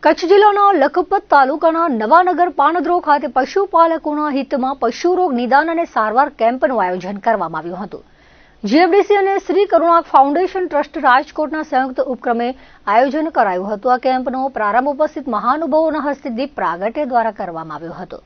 કચ્છ જિલ્લાના લખપત તાલુકાના નવાનગર પાનદ્રો ખાતે પશુપાલકોના હિતમાં પશુરોગ નિદાન અને સારવાર કેમ્પનું આયોજન કરવામાં આવ્યું હતું. જીએફડીસી અને શ્રી કરુણા ફાઉન્ડેશન ટ્રસ્ટ રાજકોટના સંયુક્ત ઉપક્રમે આયોજન કરાયું હતું. આ કેમ્પનો પ્રારંભ ઉપસ્થિત મહાનુભાવોના હસ્તે દીપ પ્રાગટ્ય દ્વારા કરવામાં આવ્યો હતો,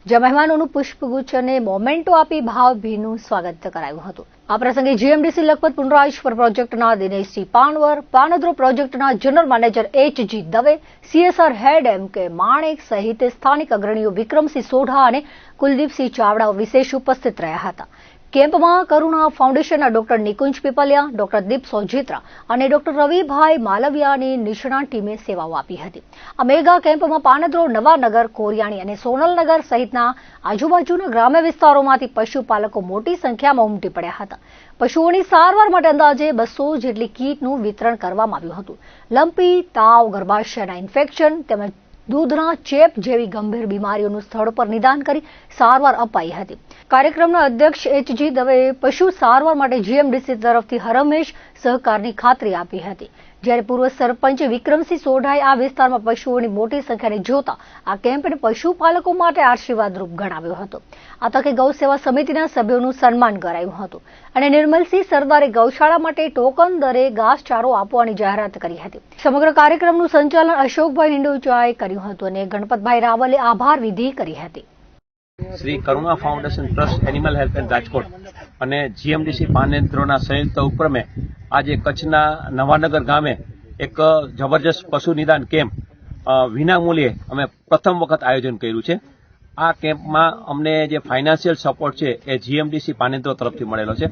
જ્યાં મહેમાનોનું પુષ્પગુચ્છ અને મોમેન્ટો આપી ભાવભીનું સ્વાગત કરાયું હતું. આ પ્રસંગે જીએમડીસી લખપત પુનરાજપર પ્રોજેક્ટના દિનેશજી પાનવર, પાનદ્રો પ્રોજેક્ટના general manager H G. Dave, CSR head M K. Manek સહિત સ્થાનિક અગ્રણીઓ વિક્રમસિંહ સોઢા અને કુલદીપસિંહ ચાવડા વિશેષ ઉપસ્થિત રહ્યા હતા. કેમ્પમાં કરુણા ફાઉન્ડેશનના ડોક્ટર નિકુંજ પીપલિયા, ડોક્ટર દીપ સોજીત્રા અને ડોક્ટર રવિભાઈ માલવિયાની નિષ્ણાત ટીમે સેવાઓ આપી હતી. આ મેગા કેમ્પમાં પાનદ્રો, નવાનગર, કોરિયાણી અને સોનલનગર સહિતના આજુબાજુના ગ્રામ્ય વિસ્તારોમાંથી પશુપાલકો મોટી સંખ્યામાં ઉમટી પડ્યા હતા. પશુઓની સારવાર માટે અંદાજે 200 જેટલી કીટનું વિતરણ કરવામાં આવ્યું હતું. લંપી, તાવ, ગર્ભાશયના ઇન્ફેક્શન તેમજ દૂધના ચેપ જેવી ગંભીર બીમારીઓનું સ્થળ પર નિદાન કરી સારવાર અપાઈ હતી. કાર્યક્રમના અધ્યક્ષ એચ.જી. દવેએ પશુ સારવાર માટે જીએમડીસી તરફથી હરહંમેશ સહકારની ખાતરી આપી હતી, જ્યારે પૂર્વ સરપંચ વિક્રમસિંહ સોઢાએ આ વિસ્તારમાં પશુઓની મોટી સંખ્યાને જોતા આ કેમ્પને પશુપાલકો માટે આશીર્વાદરૂપ ગણાવ્યો હતો. આ તકે ગૌસેવા સમિતિના સભ્યોનું સન્માન કરાયું હતું અને નિર્મલસિંહ સરદારે ગૌશાળા માટે ટોકન દરે ઘાસચારો આપવાની જાહેરાત કરી હતી. સમગ્ર કાર્યક્રમનું સંચાલન અશોકભાઈ હિંડોચાએ કર્યું હતું અને ગણપતભાઈ રાવલે આભાર વિધિ કરી હતી. Shri Karuna foundation trust animal helpline Rajkot અને જીએમડીસી પાનદ્રોના સંયુક્ત ઉપક્રમે આજે કચ્છના નવાનગર ગામે એક જબરજસ્ત પશુ નિદાન કેમ્પ વિનામૂલ્યે અમે પ્રથમ વખત આયોજન કર્યું છે. આ કેમ્પમાં અમને જે ફાઇનાન્શિયલ સપોર્ટ છે એ જીએમડીસી પાનદ્રો તરફથી મળેલો છે.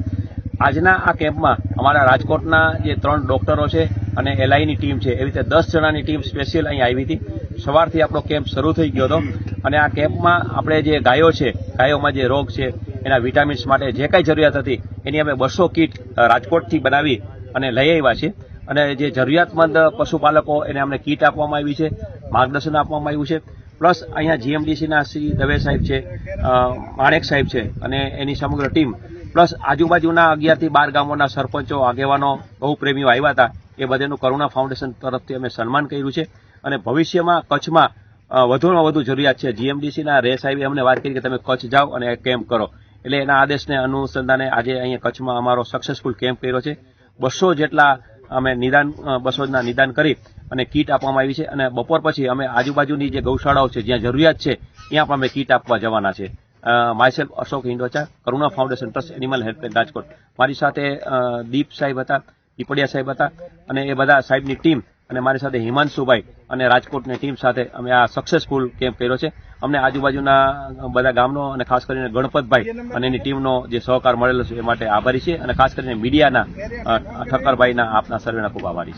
આજના આ કેમ્પમાં અમારા રાજકોટના જે 3 ડોક્ટરો છે અને એલઆઈની ટીમ છે, એવી રીતે 10 જણાની ટીમ સ્પેશિયલ અહીં આવી હતી. સવારથી આપણો કેમ્પ શરૂ થઈ ગયો હતો અને આ કેમ્પમાં આપણે જે ગાયો છે, ગાયોમાં જે રોગ છે એના વિટામિન્સ માટે જે કાંઈ જરૂરિયાત હતી એની અમે 200 કીટ રાજકોટથી બનાવી અને લઈ આવ્યા છે. અને જે જરૂરિયાતમંદ પશુપાલકો એને અમને કીટ આપવામાં આવી છે, માર્ગદર્શન આપવામાં આવ્યું છે. પ્લસ અહીંયા જીએમડીસીના શ્રી દવે સાહેબ છે, માણેક સાહેબ છે અને એની સમગ્ર ટીમ, પ્લસ આજુબાજુના 11 થી 12 ગામોના સરપંચો, આગેવાનો, ગૌપ્રેમીઓ આવ્યા હતા. એ બધાનું કરુણા ફાઉન્ડેશન તરફથી અમે સન્માન કર્યું છે અને ભવિષ્યમાં કચ્છમાં વધુમાં વધુ જરૂરિયાત છે. જીએમડીસીના રે સાહેબે અમને વાત કરી કે તમે કચ્છ જાઓ અને કેમ્પ કરો, એટલે એના આદેશને અનુસંધાને આજે અહીંયા કચ્છમાં અમારો સક્સેસફુલ કેમ્પ કર્યો છે. 200 જેટલા અમે 200ના નિદાન કરી અને કીટ આપવામાં આવી છે અને બપોર પછી અમે આજુબાજુની જે ગૌશાળાઓ છે જ્યાં જરૂરિયાત છે ત્યાં પણ અમે કીટ આપવા જવાના છે. Myself Ashok Hindocha, Karuna foundation trust animal helpline Rajkot. મારી સાથે દીપ સાહેબ હતા, પીપળિયા સાહેબ હતા અને એ બધા સાહેબની ટીમ અને મારી સાથે હિમાંશુભાઈ અને રાજકોટની ટીમ સાથે અમે આ સક્સેસફુલ કેમ્પ કર્યો છે. અમને આજુબાજુના બધા ગામનો અને ખાસ કરીને ગણપતભાઈ અને એની ટીમનો જે સહકાર મળેલો છે એ માટે આભારી છે અને ખાસ કરીને મીડિયાના ઠક્કરભાઈના, આપના સર્વેના ખૂબ આભારી છે.